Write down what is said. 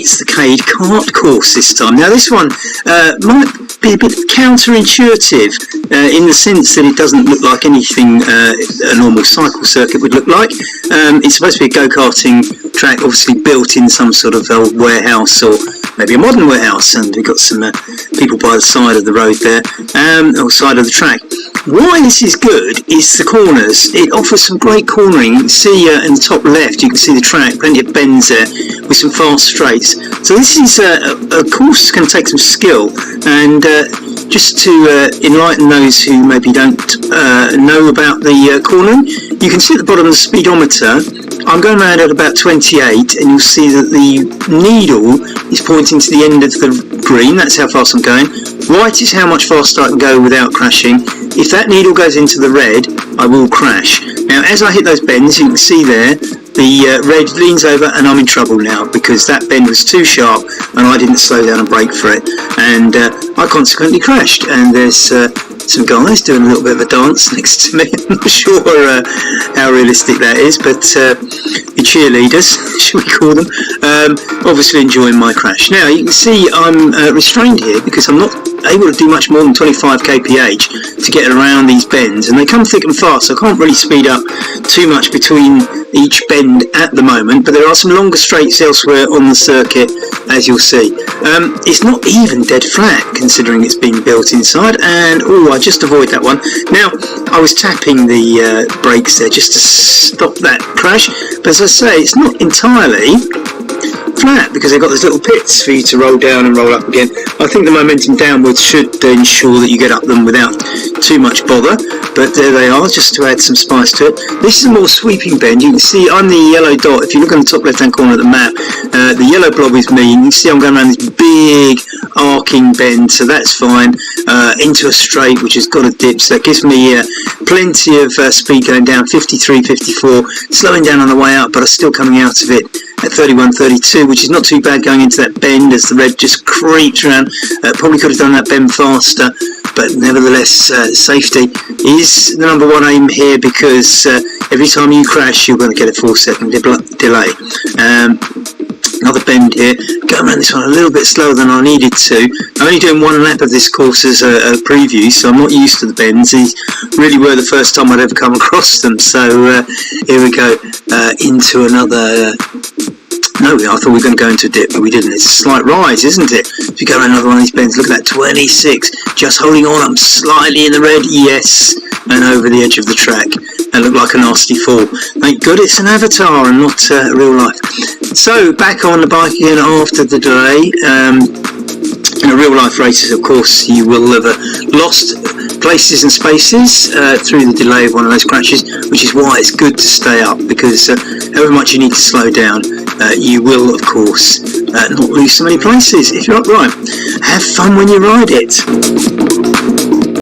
it's the Cade kart course this time. Now this one might be a bit counterintuitive in the sense that it doesn't look like anything a normal cycle circuit would look like. It's supposed to be a go-karting track, obviously built in some sort of old warehouse or maybe a modern warehouse, and we've got some people by the side of the road there, or side of the track. Why this is good is the corners. It offers some great cornering. You can see in the top left, you can see the track, plenty of bends there with some fast straights. So this is a course that's going to take some skill, and just to enlighten those who maybe don't know about the cornering, you can see at the bottom of the speedometer, I'm going around at about 28, and you'll see that the needle is pointing to the end of the green. That's how fast I'm going. White is how much faster I can go without crashing. If that needle goes into the red, I will crash. Now, as I hit those bends, you can see there, the red leans over and I'm in trouble now because that bend was too sharp and I didn't slow down and brake for it, and I consequently crashed. And there's some guys doing a little bit of a dance next to me. I'm not sure how realistic that is, but the cheerleaders, should we call them, obviously enjoying my crash. Now you can see I'm restrained here because I'm not able to do much more than 25 kph to get around these bends, and they come thick and fast, so I can't really speed up too much between each bend at the moment, but there are some longer straights elsewhere on the circuit, as you'll see. It's not even dead flat considering it's been built inside, and I just avoid that one. Now I was tapping the brakes there just to stop that crash, but as I say, it's not entirely flat because they've got those little pits for you to roll down and roll up again. I think the momentum downwards should ensure that you get up them without too much bother, but there they are, just to add some spice to it. This is a more sweeping bend. You can see I'm the yellow dot. If you look on the top left hand corner of the map, the yellow blob is me, and you can see I'm going around this big arcing bend, so that's fine, into a straight which has got a dip, so that gives me plenty of speed going down, 53, 54, slowing down on the way up, but I'm still coming out of it at 31, 32, which is not too bad going into that bend as the red just creeps around. Probably could have done that bend faster, but nevertheless, safety is the number one aim here, because every time you crash you're going to get a 4-second delay. Another bend here, going around this one a little bit slower than I needed to. I'm only doing one lap of this course as a preview, so I'm not used to the bends. These really were the first time I'd ever come across them, so here we go into another no, I thought we were going to go into a dip, but we didn't. It's a slight rise, isn't it? If you go around another one of these bends, look at that, 26, just holding on, I'm slightly in the red, yes, and over the edge of the track. That looked like a nasty fall. Thank God it's an avatar and not real life. So, back on the bike again after the delay. In a real life races, of course, you will have lost places and spaces through the delay of one of those crashes, which is why it's good to stay up, because however much you need to slow down, you will, of course, not lose so many places if you're upright. Have fun when you ride it.